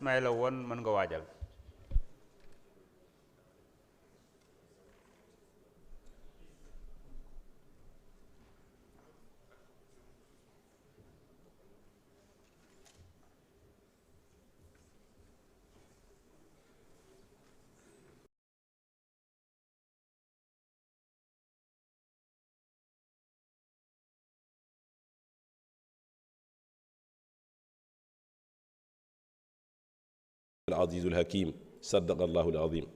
Ismaïla woon mën nga waajal. العزيز الحكيم صدق الله العظيم.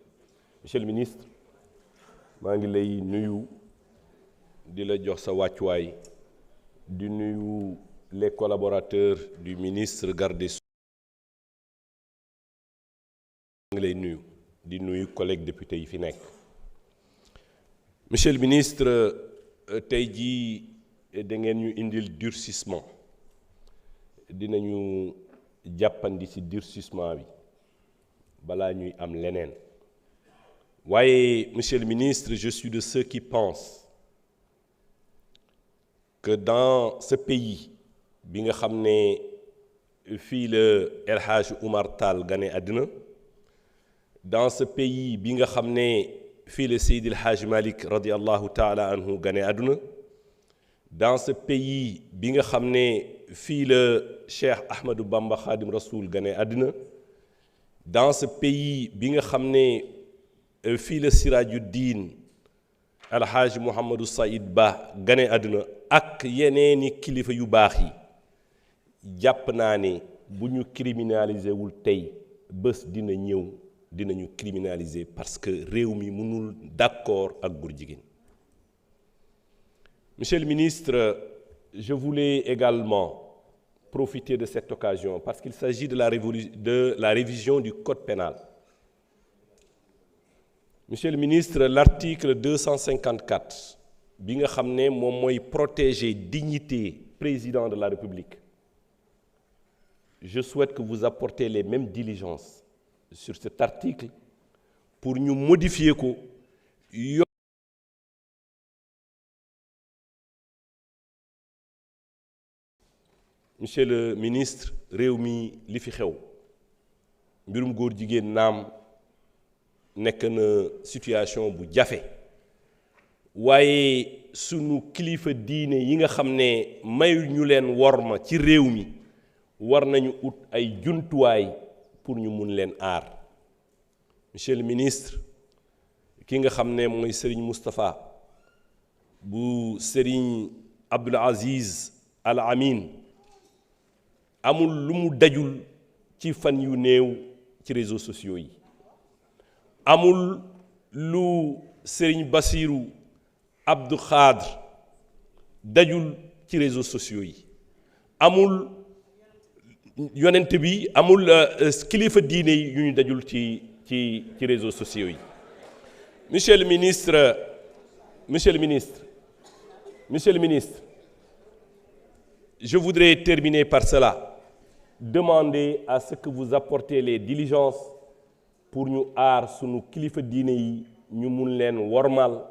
Monsieur le ministre maa ngi lay nuyu di la jox sa wàccuwaay di nuyu les collaborateurs du ministre garde des Sceaux. maa ngi lay nuyu di nuyu collègues députés yi fi nekk. Monsieur le ministre tey jii da ngeen ñu indil durcissement dinañu jàppandi ci durcissement bi balaa ñuy am leneen waaye monsieur le ministre je suis de ceux qui pensent que dans ce pays bi nga xam ne fii la El Hadj Oumar Tall gane àddina dans ce pays bi nga xam ne fii la Seydi El Hadj Malick radiallahu taala anhu gane àdduna dans ce pays bi nga xam ne fii la Cheikh Ahmadou Bamba Khadim Rasoul gane àddina dans ce pays bi nga xam ne fii la Sirajuddin Alhaji Mouhamadou Saïd Ba gane àdduna ak yeneeni kilifa yu baax yi jàpp naa ne bu ñu criminaliser wul tey bés dina ñëw dinañu criminaliser parce que réew mi mënul d'accord ak góor jigéen. Monsieur le ministre, je voulais également profiter de cette occasion parce qu'il s'agit de la révision du code pénal. Monsieur le ministre, l'article 254 bi nga xam ne moom mooy protéger dignité président de la République. Je souhaite que vous apportez les mêmes diligences sur cet article pour ñu modifier ko Monsieur le ministre réew mi li fi xew mbirum góor jigéen naam nekk na situation bu jafe waaye sunu kilifa diine yi nga xam ne mayu ñu leen worma ci réew mi war nañu ut ay jumtuwaay pour ñu mun leen aar. Monsieur le ministre ki nga xam ne mooy Serigne Moustapha bu Serigne Abdoul Aziz Al Amin amul lu mu dajul ci fan yu néew ci réseaux sociaux yi amul lu Serigne Bassirou Abdou Khadre dajul ci réseaux sociaux yi amul yonent bi amul kilifa diine yi yu ñu dajul ci réseaux sociaux yi. Monsieur le ministre je voudrais terminer par cela. Demander à ce que vous apportez les diligences pour ñu aar sunu kilifa diine yi ñu mun leen wormal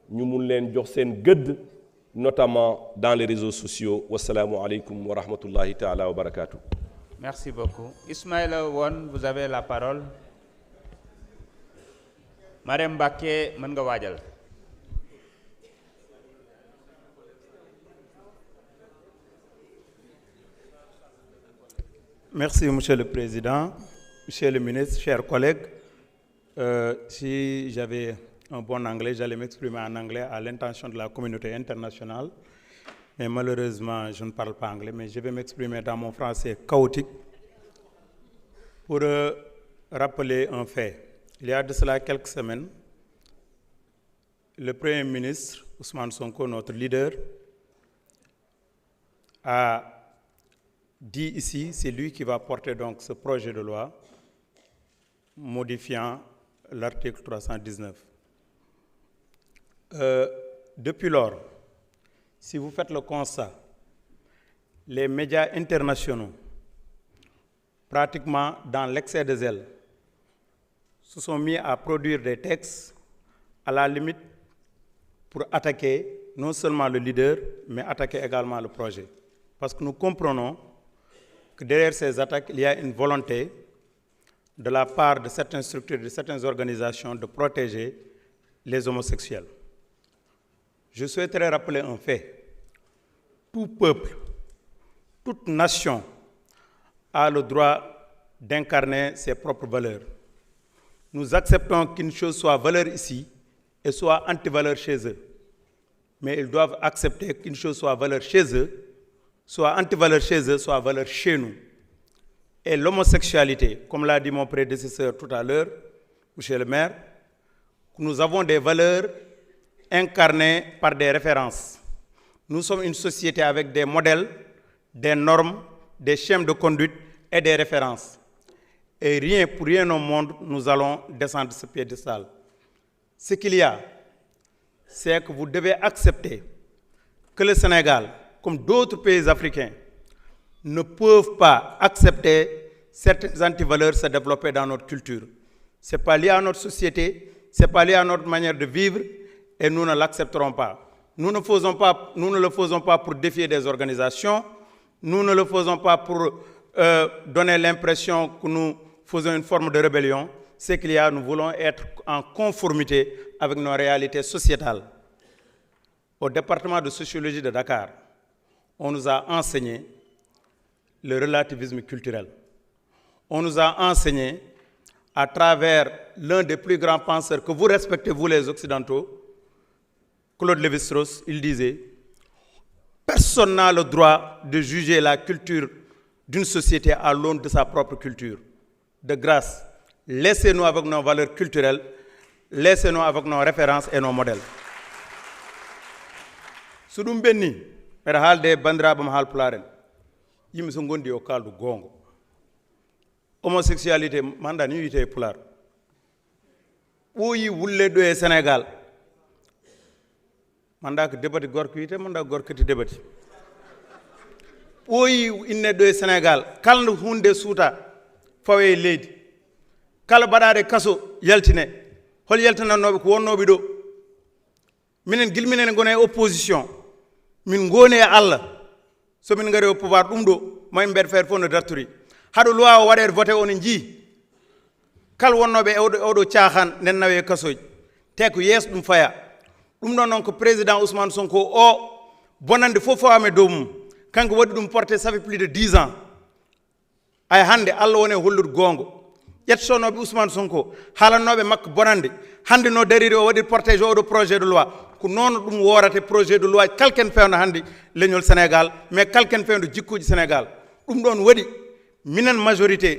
ñu mun leen jox seen gëdd notamment dans les réseaux sociaux wasalaamu aleykum wa rahmatullahi taala wa barakatuh. Merci beaucoup. Ismaïla Wone, vous avez la parole. Marème Mbacké mën nga waajal. Merci, Monsieur le Président, Monsieur le Ministre, chers collègues. Si j'avais un bon anglais, j'allais m'exprimer en anglais à l'intention de la communauté internationale. Mais malheureusement, je ne parle pas anglais, mais je vais m'exprimer dans mon français chaotique pour rappeler un fait. Il y a de cela quelques semaines, le Premier ministre, Ousmane Sonko, notre leader, a dit ici, c'est lui qui va porter donc ce projet de loi modifiant l'article 319. Depuis lors, si vous faites le constat, les médias internationaux, pratiquement dans l'excès de zèle, se sont mis à produire des textes à la limite pour attaquer non seulement le leader, mais attaquer également le projet. Parce que nous comprenons que derrière ces attaques, il y a une volonté de la part de certaines structures, de certaines organisations, de protéger les homosexuels. Je souhaiterais rappeler un fait. Tout peuple, toute nation a le droit d'incarner ses propres valeurs. Nous acceptons qu'une chose soit valeur ici et soit anti-valeur chez eux. Mais ils doivent accepter qu'une chose soit valeur chez eux, soit anti-valeur chez eux, soit valeur chez nous. Et l'homosexualité, comme l'a dit mon prédécesseur tout à l'heure, monsieur le maire, nous avons des valeurs incarnées par des références. Nous sommes une société avec des modèles, des normes, des schèmes de conduite et des références. Et pour rien au monde, nous allons descendre de ce piédestal. Ce qu'il y a, c'est que vous devez accepter que le Sénégal, comme d'autres pays africains, ne peuvent pas accepter certaines antivaleurs se développer dans notre culture. Ce n'est pas lié à notre société, ce n'est pas lié à notre manière de vivre, et nous ne l'accepterons pas. Nous ne le faisons pas pour défier des organisations, nous ne le faisons pas pour donner l'impression que nous faisons une forme de rébellion. C'est qu'il y a, nous voulons être en conformité avec nos réalités sociétales. Au département de sociologie de Dakar, on nous a enseigné le relativisme culturel. On nous a enseigné, à travers l'un des plus grands penseurs que vous respectez, vous les Occidentaux, Claude Lévi-Strauss, il disait « Personne n'a le droit de juger la culture d'une société à l'aune de sa propre culture. De grâce, laissez-nous avec nos valeurs culturelles, laissez-nous avec nos références et nos modèles. » So ɗum ɓenni mbeɗa haalde e banndiraaɓe mo haalpulaaren yimɓe so ngondi o kaaldu goongo homosexualité manda ni wiyete e pulaar ɓooyi wulle ɗo e Sénégal manda ko debati gorko wiyete manda gorkati debati ɓooyi inne ɗo e Sénégal kala nde hunde suuta fawe e leydi kala baɗaɗe kaso yaltine hol yaltinannoɓe ko wonnooɓe ɗo minen gilminen gona e opposition min ngoni e Allah so min ngari au pouvoir ɗum ɗo ma yimɓe feere fof no dartori haɗo loi o waɗede voté on jii kala wonnoɓe oɗo caahan nden nawe e kasoji te ko yeeso ɗum faya ɗum ɗon noon ko président Ousmane Sonko o bonande fof fawami dow mum kanko waɗi ɗum porté ça fait plus de 10 ans ay hande Allah woni e hollude gongo ƴettonoɓe Ousmane Sonko haalannoɓe makko bonande hande no dariri o waɗi protégé oɗo projet de loi ko noon ɗum worate projet de loi kalken fewno hande leñol Sénégal mais kalken fewno jikkuji Sénégal ɗum ɗon waɗi minen majorité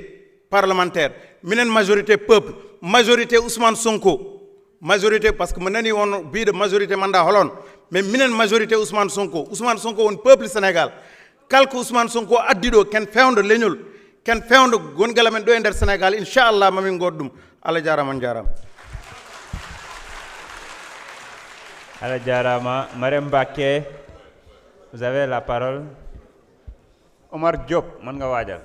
parlementaire minen majorité peuple majorité Ousmane Sonko majorité parce que mo nani won biide majorité manda holon mais minen majorité Ousmane Sonko won peuple Sénégal kalko Ousmane Sonko addi ɗo ken fewndo leñol ken fewndo gongal amen ɗo e nder Sénégal inchallah mamin goɗɗum Allah jarama on jarama Allah jarama. Marème Mbacké, vous avez la parole. Omar Diop man nga waajal